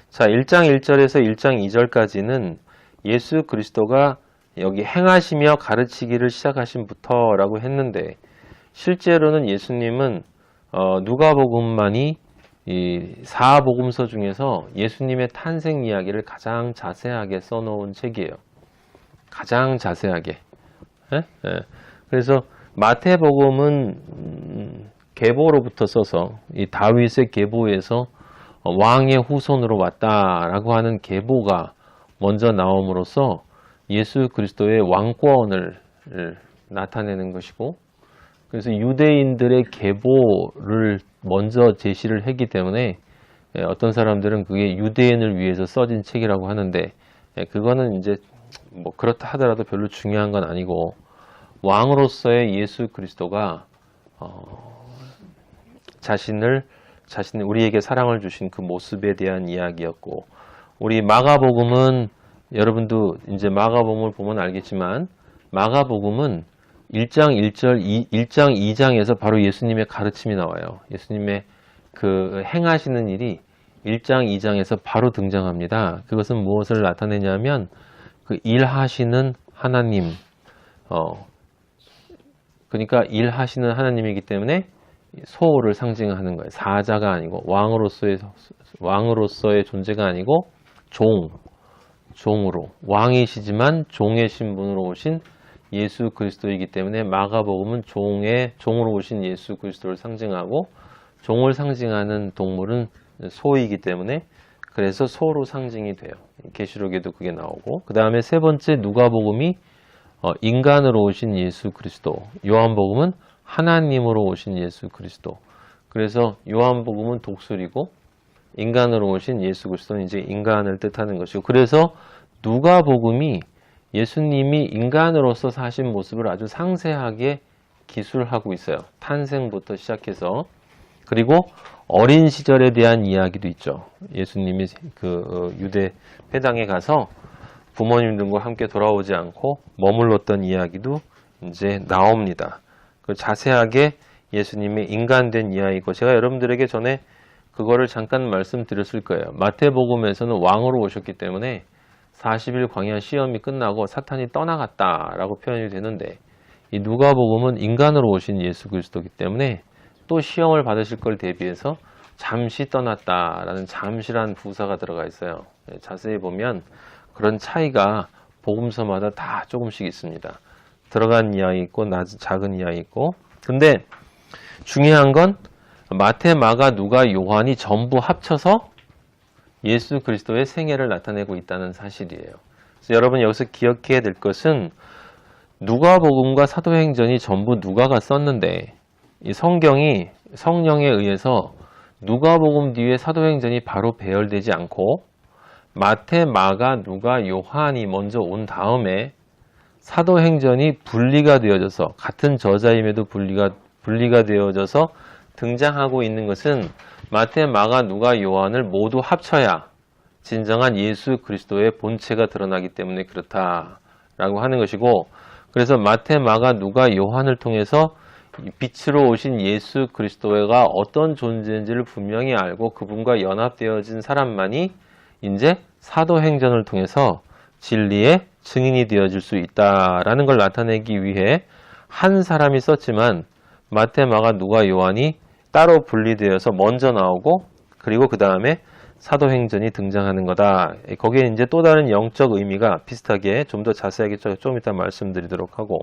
자, 1장 1절에서 1장 2절까지는 예수 그리스도가 여기 행하시며 가르치기를 시작하신부터라고 했는데 실제로는 예수님은 누가복음만이 이 4복음서 중에서 예수님의 탄생 이야기를 가장 자세하게 써놓은 책이에요. 가장 자세하게. 예? 예. 그래서 마태복음은 계보로부터 써서 이 다윗의 계보에서 왕의 후손으로 왔다라고 하는 계보가 먼저 나옴으로써 예수 그리스도의 왕권을 나타내는 것이고, 그래서 유대인들의 계보를 먼저 제시를 했기 때문에 어떤 사람들은 그게 유대인을 위해서 써진 책이라고 하는데, 그거는 이제 뭐 그렇다 하더라도 별로 중요한 건 아니고, 왕으로서의 예수 그리스도가 자신을 우리에게 사랑을 주신 그 모습에 대한 이야기였고, 우리 마가복음은 여러분도 이제 마가복음을 보면 알겠지만 마가복음은 1장 1절 1장 2장에서 바로 예수님의 가르침이 나와요. 예수님의 그 행하시는 일이 1장 2장에서 바로 등장합니다. 그것은 무엇을 나타내냐면 그 일하시는 하나님, 그러니까 일하시는 하나님이기 때문에 소를 상징하는 거예요. 사자가 아니고 왕으로서의 존재가 아니고 종으로, 왕이시지만 종의 신분으로 오신 예수 그리스도이기 때문에 마가복음은 종으로 오신 예수 그리스도를 상징하고, 종을 상징하는 동물은 소이기 때문에 그래서 소로 상징이 돼요. 계시록에도 그게 나오고, 그 다음에 세 번째 누가복음이 인간으로 오신 예수 그리스도, 요한복음은 하나님으로 오신 예수 그리스도. 그래서 요한복음은 독수리고 인간으로 오신 예수 그리스도는 이제 인간을 뜻하는 것이고, 그래서 누가복음이 예수님이 인간으로서 사신 모습을 아주 상세하게 기술하고 있어요. 탄생부터 시작해서. 그리고 어린 시절에 대한 이야기도 있죠. 예수님이 그 유대 회당에 가서 부모님들과 함께 돌아오지 않고 머물렀던 이야기도 이제 나옵니다. 그 자세하게 예수님이 인간된 이야기고, 제가 여러분들에게 전에 그거를 잠깐 말씀드렸을 거예요. 마태복음에서는 왕으로 오셨기 때문에 40일 광야 시험이 끝나고 사탄이 떠나갔다라고 표현이 되는데, 이 누가복음은 인간으로 오신 예수 그리스도이기 때문에 또 시험을 받으실 걸 대비해서 잠시 떠났다라는 잠시란 부사가 들어가 있어요. 자세히 보면 그런 차이가 복음서마다 다 조금씩 있습니다. 들어간 이야기 있고 작은 이야기 있고. 근데 중요한 건 마태, 마가, 누가, 요한이 전부 합쳐서 예수 그리스도의 생애를 나타내고 있다는 사실이에요. 그래서 여러분 여기서 기억해야 될 것은 누가복음과 사도행전이 전부 누가가 썼는데, 이 성경이 성령에 의해서 누가복음 뒤에 사도행전이 바로 배열되지 않고 마태, 마가, 누가, 요한이 먼저 온 다음에 사도행전이 분리가 되어져서, 같은 저자임에도 분리가 되어져서 등장하고 있는 것은 마태, 마가, 누가, 요한을 모두 합쳐야 진정한 예수 그리스도의 본체가 드러나기 때문에 그렇다라고 하는 것이고, 그래서 마태, 마가, 누가, 요한을 통해서 빛으로 오신 예수 그리스도가 어떤 존재인지를 분명히 알고 그분과 연합되어진 사람만이 이제 사도행전을 통해서 진리의 증인이 되어질 수 있다라는 걸 나타내기 위해 한 사람이 썼지만 마태, 마가, 누가, 요한이 따로 분리되어서 먼저 나오고, 그리고 그 다음에 사도행전이 등장하는 거다. 거기에 이제 또 다른 영적 의미가 비슷하게 좀 더 자세하게 좀 이따 말씀드리도록 하고,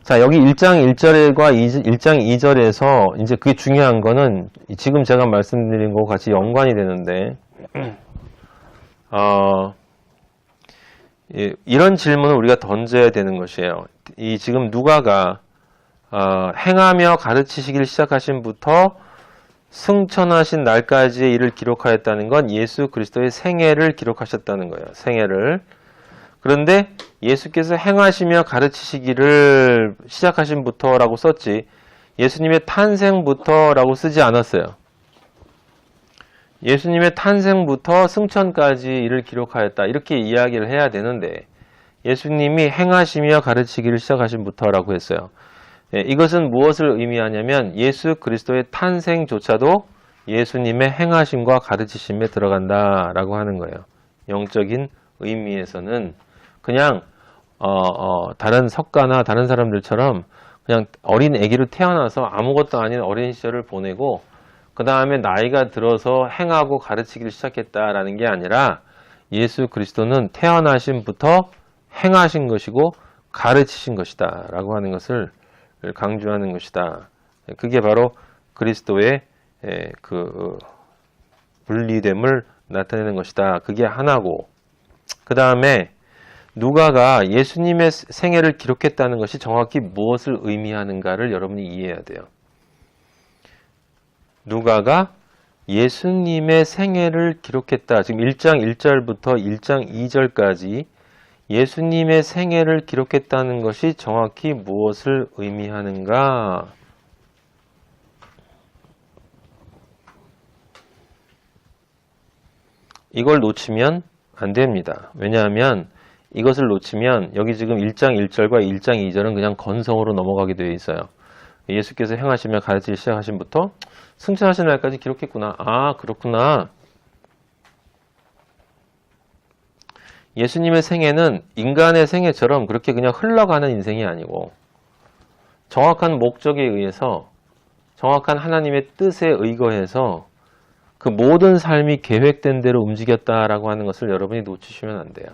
자, 여기 1장 1절과 1장 2절에서 이제 그게 중요한 거는 지금 제가 말씀드린 것과 같이 연관이 되는데, 이런 질문을 우리가 던져야 되는 것이에요. 이 지금 누가가 행하며 가르치시기를 시작하신부터 승천하신 날까지의 일을 기록하였다는 건 예수 그리스도의 생애를 기록하셨다는 거예요. 생애를. 그런데 예수께서 행하시며 가르치시기를 시작하신부터라고 썼지 예수님의 탄생부터라고 쓰지 않았어요. 예수님의 탄생부터 승천까지 일을 기록하였다, 이렇게 이야기를 해야 되는데 예수님이 행하시며 가르치기를 시작하신부터라고 했어요. 이것은 무엇을 의미하냐면 예수 그리스도의 탄생조차도 예수님의 행하심과 가르치심에 들어간다라고 하는 거예요. 영적인 의미에서는 그냥 다른 석가나 다른 사람들처럼 그냥 어린 아기로 태어나서 아무것도 아닌 어린 시절을 보내고 그 다음에 나이가 들어서 행하고 가르치기를 시작했다라는 게 아니라 예수 그리스도는 태어나심부터 행하신 것이고 가르치신 것이다 라고 하는 것을 강조하는 것이다. 그게 바로 그리스도의 그 분리됨을 나타내는 것이다. 그게 하나고, 그 다음에 누가가 예수님의 생애를 기록했다는 것이 정확히 무엇을 의미하는가를 여러분이 이해해야 돼요. 누가가 예수님의 생애를 기록했다. 지금 1장 1절부터 1장 2절까지 예수님의 생애를 기록했다는 것이 정확히 무엇을 의미하는가? 이걸 놓치면 안 됩니다. 왜냐하면 이것을 놓치면 여기 지금 1장 1절과 1장 2절은 그냥 건성으로 넘어가게 되어 있어요. 예수께서 행하시며 가르치기 시작하심부터 승천하신 날까지 기록했구나. 아, 그렇구나. 예수님의 생애는 인간의 생애처럼 그렇게 그냥 흘러가는 인생이 아니고 정확한 목적에 의해서 정확한 하나님의 뜻에 의거해서 그 모든 삶이 계획된 대로 움직였다라고 하는 것을 여러분이 놓치시면 안 돼요.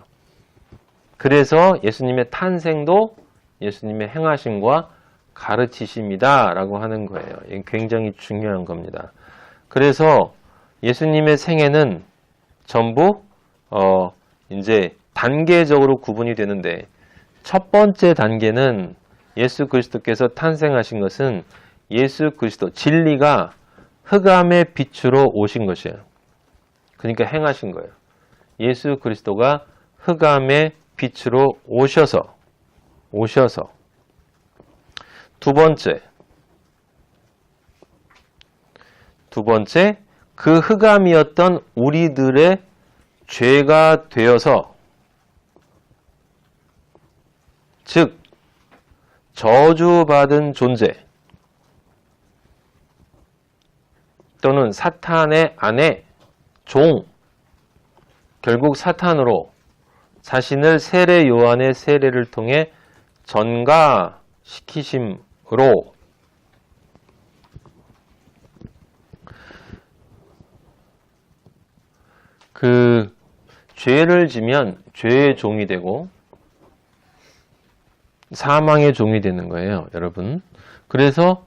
그래서 예수님의 탄생도 예수님의 행하심과 가르치심이다 라고 하는 거예요. 이게 굉장히 중요한 겁니다. 그래서 예수님의 생애는 전부 이제 단계적으로 구분이 되는데 첫 번째 단계는 예수 그리스도께서 탄생하신 것은 예수 그리스도 진리가 흑암의 빛으로 오신 것이에요. 그러니까 행하신 거예요. 예수 그리스도가 흑암의 빛으로 오셔서 두 번째 그 흑암이었던 우리들의 죄가 되어서 즉 저주받은 존재 또는 사탄의 아내, 종, 결국 사탄으로 자신을 세례 요한의 세례를 통해 전가시키심으로 그 죄를 지면 죄의 종이 되고 사망의 종이 되는 거예요, 여러분. 그래서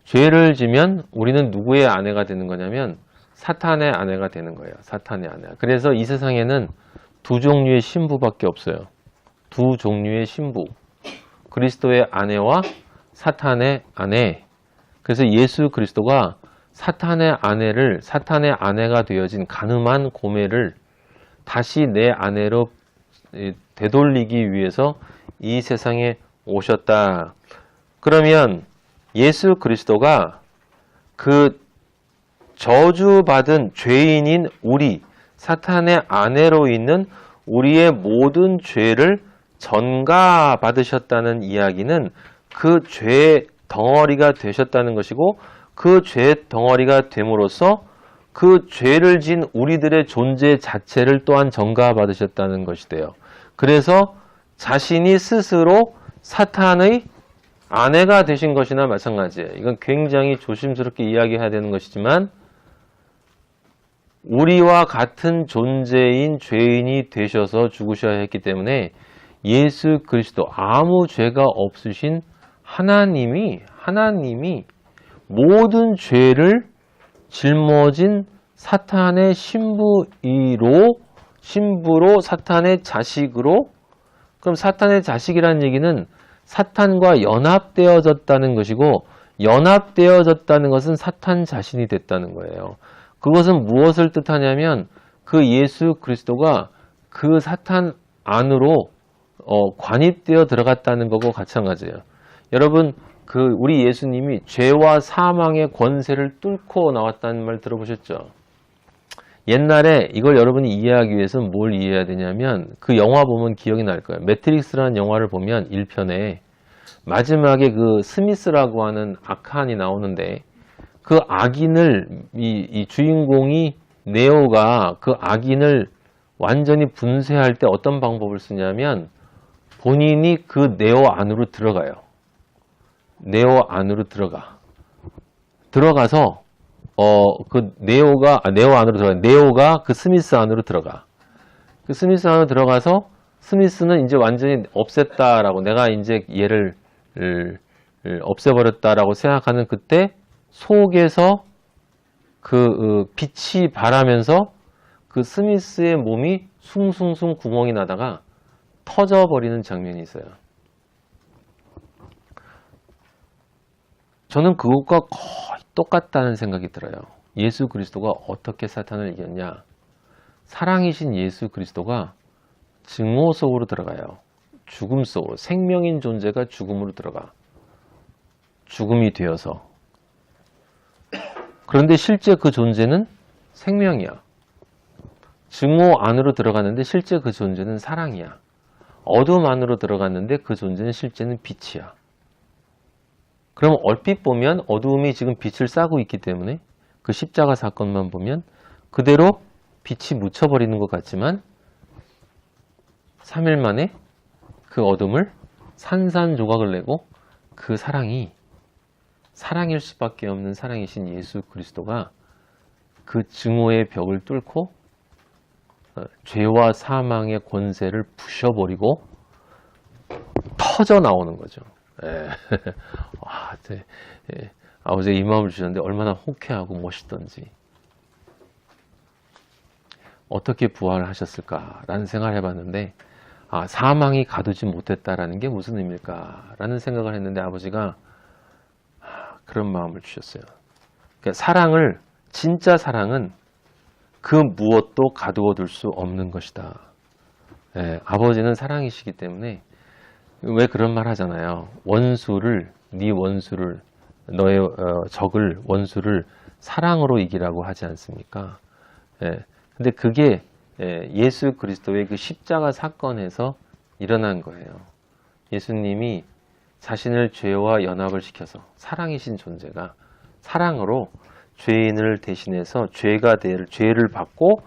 죄를 지면 우리는 누구의 아내가 되는 거냐면 사탄의 아내가 되는 거예요. 사탄의 아내. 그래서 이 세상에는 두 종류의 신부밖에 없어요. 두 종류의 신부. 그리스도의 아내와 사탄의 아내. 그래서 예수 그리스도가 사탄의 아내가 되어진 가늠한 고매를 다시 내 아내로 되돌리기 위해서 이 세상에 오셨다. 그러면 예수 그리스도가 그 저주받은 죄인인 우리, 사탄의 아내로 있는 우리의 모든 죄를 전가받으셨다는 이야기는 그 죄 덩어리가 되셨다는 것이고 그 죄 덩어리가 됨으로써 그 죄를 진 우리들의 존재 자체를 또한 전가받으셨다는 것이 돼요. 그래서 자신이 스스로 사탄의 아내가 되신 것이나 마찬가지예요. 이건 굉장히 조심스럽게 이야기해야 되는 것이지만 우리와 같은 존재인 죄인이 되셔서 죽으셔야 했기 때문에 예수 그리스도 아무 죄가 없으신 하나님이 모든 죄를 짊어진 사탄의 신부로 사탄의 자식으로, 그럼 사탄의 자식이라는 얘기는 사탄과 연합되어졌다는 것이고 연합되어졌다는 것은 사탄 자신이 됐다는 거예요. 그것은 무엇을 뜻하냐면 그 예수 그리스도가 그 사탄 안으로 관입되어 들어갔다는 거고 마찬가지예요. 여러분, 우리 예수님이 죄와 사망의 권세를 뚫고 나왔다는 말 들어보셨죠? 옛날에 이걸 여러분이 이해하기 위해서는 뭘 이해해야 되냐면 그 영화 보면 기억이 날 거예요. 매트릭스라는 영화를 보면 1편에 마지막에 그 스미스라고 하는 악한이 나오는데 그 악인을 이 주인공이 네오가 그 악인을 완전히 분쇄할 때 어떤 방법을 쓰냐면 본인이 그 네오 안으로 들어가요. 네오 안으로 들어가서 그 네오가 네오가 그 스미스 안으로 들어가. 그 스미스 안으로 들어가서 스미스는 이제 완전히 없앴다라고 내가 이제 얘를 없애버렸다라고 생각하는 그때 속에서 그 빛이 발하면서 그 스미스의 몸이 숭숭숭 구멍이 나다가 터져버리는 장면이 있어요. 저는 그것과 거의 똑같다는 생각이 들어요. 예수 그리스도가 어떻게 사탄을 이겼냐? 사랑이신 예수 그리스도가 증오 속으로 들어가요. 죽음 속으로. 생명인 존재가 죽음으로 들어가. 죽음이 되어서. 그런데 실제 그 존재는 생명이야. 증오 안으로 들어갔는데 실제 그 존재는 사랑이야. 어둠 안으로 들어갔는데 그 존재는 실제는 빛이야. 그럼 얼핏 보면 어두움이 지금 빛을 쏴고 있기 때문에 그 십자가 사건만 보면 그대로 빛이 묻혀버리는 것 같지만 3일 만에 그 어둠을 산산조각을 내고 그 사랑이 사랑일 수밖에 없는 사랑이신 예수 그리스도가 그 증오의 벽을 뚫고 죄와 사망의 권세를 부셔버리고 터져 나오는 거죠. 와, 아버지가 이 마음을 주셨는데 얼마나 호쾌하고 멋있던지. 어떻게 부활을 하셨을까라는 생각을 해봤는데 사망이 가두지 못했다라는 게 무슨 의미일까라는 생각을 했는데 아버지가 그런 마음을 주셨어요. 그러니까 사랑을 진짜 사랑은 그 무엇도 가두어 둘 수 없는 것이다. 아버지는 사랑이시기 때문에 왜 그런 말 하잖아요. 네 원수를 너의 적을 원수를 사랑으로 이기라고 하지 않습니까? 근데 그게 예수 그리스도의 그 십자가 사건에서 일어난 거예요. 예수님이 자신을 죄와 연합을 시켜서 사랑이신 존재가 사랑으로 죄인을 대신해서 죄를 받고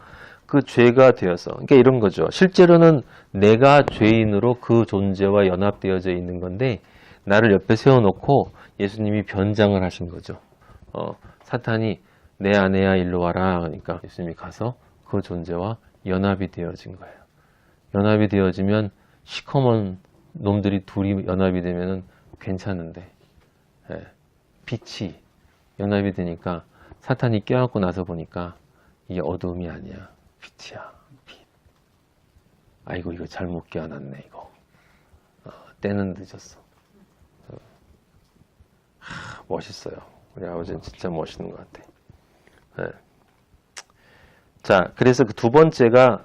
그 죄가 되어서 그러니까 이런 거죠. 실제로는 내가 죄인으로 그 존재와 연합되어져 있는 건데 나를 옆에 세워놓고 예수님이 변장을 하신 거죠. 사탄이 내 아내야 일로 와라. 그러니까 예수님이 가서 그 존재와 연합이 되어진 거예요. 연합이 되어지면 시커먼 놈들이 둘이 연합이 되면 괜찮은데 빛이 연합이 되니까 사탄이 껴안고 나서 보니까 이게 어두움이 아니야. 빛이야. 빛. 아이고 이거 잘못 껴안았네 이거. 때는 늦었어. 멋있어요. 우리 아버지는 진짜 멋있는 것 같아. 자, 그래서 그 두 번째가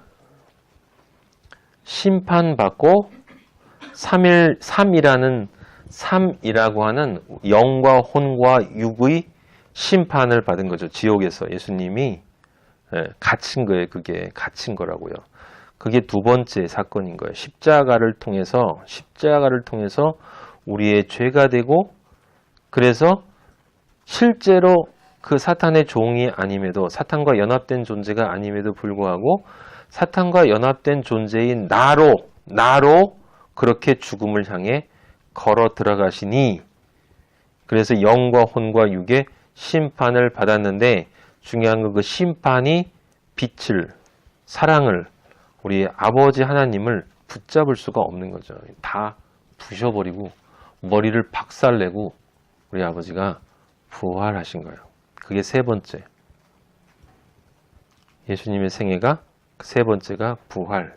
심판받고 3이라고 하는 영과 혼과 육의 심판을 받은 거죠. 지옥에서 예수님이 갇힌 거예요. 그게 갇힌 거라고요. 그게 두 번째 사건인 거예요. 십자가를 통해서 우리의 죄가 되고 그래서 실제로 그 사탄의 종이 아님에도 사탄과 연합된 존재가 아님에도 불구하고 사탄과 연합된 존재인 나로 그렇게 죽음을 향해 걸어 들어가시니 그래서 영과 혼과 육의 심판을 받았는데 중요한 건 그 심판이 빛을 사랑을 우리 아버지 하나님을 붙잡을 수가 없는 거죠. 다 부셔버리고 머리를 박살내고 우리 아버지가 부활하신 거예요. 그게 세 번째. 예수님의 생애가 세 번째가 부활.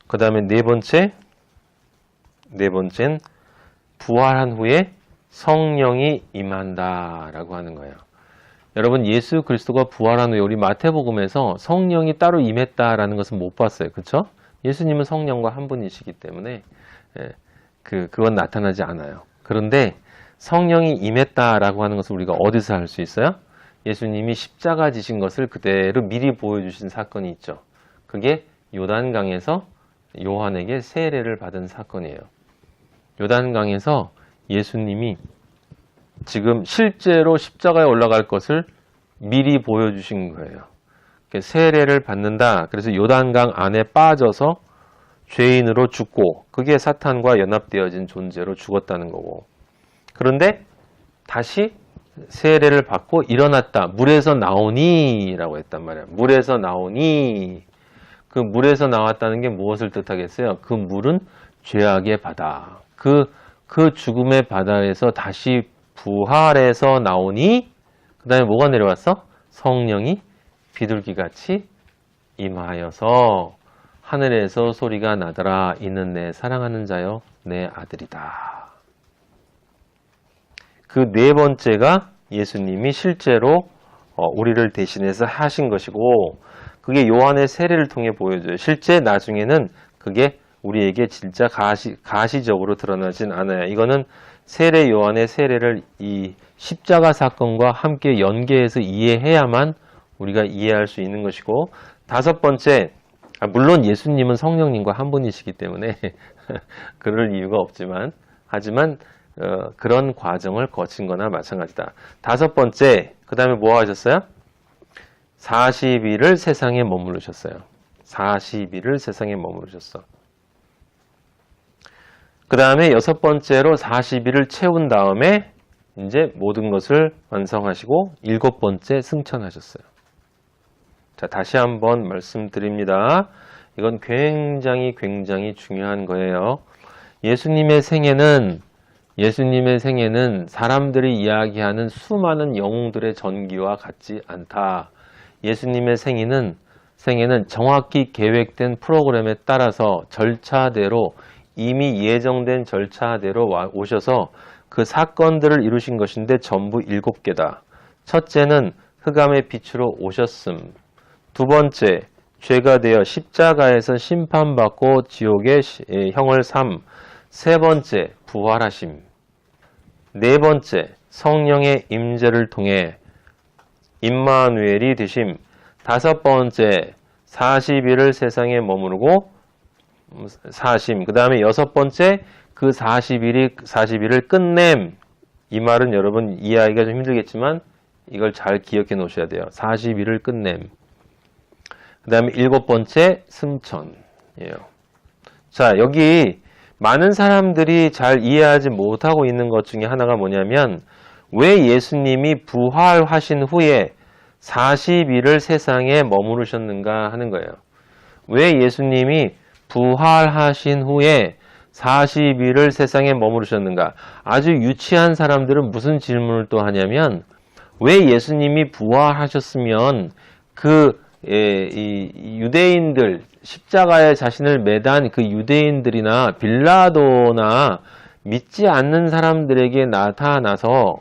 그 다음에 네 번째는 부활한 후에 성령이 임한다라고 하는 거예요. 여러분 예수 그리스도가 부활한 후에 우리 마태복음에서 성령이 따로 임했다라는 것은 못 봤어요. 그렇죠? 예수님은 성령과 한 분이시기 때문에 그건 나타나지 않아요. 그런데 성령이 임했다라고 하는 것을 우리가 어디서 알 수 있어요? 예수님이 십자가 지신 것을 그대로 미리 보여주신 사건이 있죠. 그게 요단강에서 요한에게 세례를 받은 사건이에요. 요단강에서 예수님이 지금 실제로 십자가에 올라갈 것을 미리 보여주신 거예요. 세례를 받는다. 그래서 요단강 안에 빠져서 죄인으로 죽고 그게 사탄과 연합되어진 존재로 죽었다는 거고, 그런데 다시 세례를 받고 일어났다. 물에서 나오니 라고 했단 말이야. 물에서 나오니. 그 물에서 나왔다는 게 무엇을 뜻하겠어요? 그 물은 죄악의 바다. 그 죽음의 바다에서 다시 부활해서 나오니, 그 다음에 뭐가 내려왔어? 성령이 비둘기같이 임하여서 하늘에서 소리가 나더라. 이는 내 사랑하는 자요 내 아들이다. 그 네 번째가 예수님이 실제로 우리를 대신해서 하신 것이고, 그게 요한의 세례를 통해 보여줘요. 실제 나중에는 그게 우리에게 진짜 가시적으로 드러나진 않아요. 이거는 세례 요한의 세례를 이 십자가 사건과 함께 연계해서 이해해야만 우리가 이해할 수 있는 것이고, 다섯 번째, 물론 예수님은 성령님과 한 분이시기 때문에 그럴 이유가 없지만, 하지만 그런 과정을 거친 거나 마찬가지다. 다섯 번째, 그 다음에 뭐 하셨어요? 40일을 세상에 머무르셨어요. 40일을 세상에 머무르셨어. 그 다음에 여섯 번째로 40일을 채운 다음에 이제 모든 것을 완성하시고 일곱 번째 승천하셨어요. 자, 다시 한번 말씀드립니다. 이건 굉장히 중요한 거예요. 예수님의 생애는 사람들이 이야기하는 수많은 영웅들의 전기와 같지 않다. 예수님의 생애는 정확히 계획된 프로그램에 따라서 절차대로, 이미 예정된 절차대로 오셔서 그 사건들을 이루신 것인데 전부 7개다. 첫째는 흑암의 빛으로 오셨음. 두 번째, 죄가 되어 십자가에서 심판받고 지옥의 형을 삼. 세 번째, 부활하심. 네 번째, 성령의 임재를 통해 임마누엘이 되심. 다섯 번째, 40일을 세상에 머무르고 사심. 그 다음에 여섯 번째, 그 40일을 끝냄. 이 말은 여러분 이해하기가 좀 힘들겠지만 이걸 잘 기억해 놓으셔야 돼요. 40일을 끝냄. 그 다음에 일곱 번째, 승천이에요. 자, 여기 많은 사람들이 잘 이해하지 못하고 있는 것 중에 하나가 뭐냐면, 왜 예수님이 부활하신 후에 40일을 세상에 머무르셨는가 하는 거예요. 왜 예수님이 부활하신 후에 40일을 세상에 머무르셨는가? 아주 유치한 사람들은 무슨 질문을 또 하냐면, 왜 예수님이 부활하셨으면 이 유대인들, 십자가에 자신을 매단 그 유대인들이나 빌라도나 믿지 않는 사람들에게 나타나서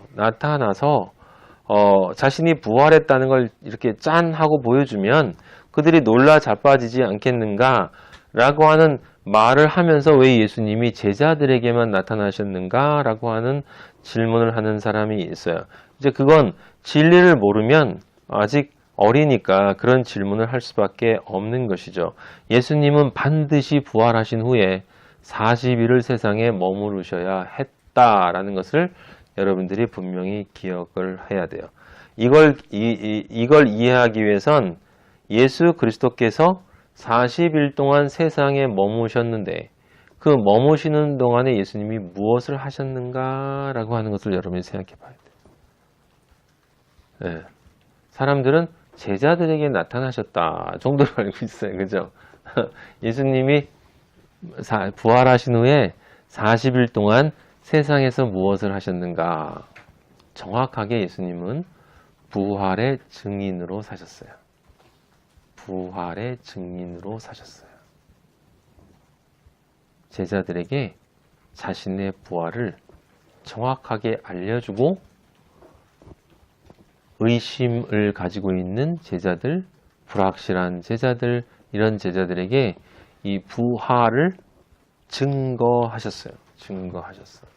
자신이 부활했다는 걸 이렇게 짠 하고 보여주면 그들이 놀라 자빠지지 않겠는가 라고 하는 말을 하면서, 왜 예수님이 제자들에게만 나타나셨는가 라고 하는 질문을 하는 사람이 있어요. 이제 그건 진리를 모르면 아직 어리니까 그런 질문을 할 수밖에 없는 것이죠. 예수님은 반드시 부활하신 후에 40일을 세상에 머무르셔야 했다라는 것을 여러분들이 분명히 기억을 해야 돼요. 이걸 이해하기 위해선 예수 그리스도께서 40일 동안 세상에 머무셨는데, 그 머무시는 동안에 예수님이 무엇을 하셨는가라고 하는 것을 여러분이 생각해 봐야 돼요. 네. 사람들은 제자들에게 나타나셨다 정도로 알고 있어요. 그죠? 예수님이 부활하신 후에 40일 동안 세상에서 무엇을 하셨는가? 정확하게 예수님은 부활의 증인으로 사셨어요. 부활의 증인으로 사셨어요. 제자들에게 자신의 부활을 정확하게 알려주고, 의심을 가지고 있는 제자들, 불확실한 제자들, 이런 제자들에게 이 부활을 증거하셨어요. 증거하셨어요.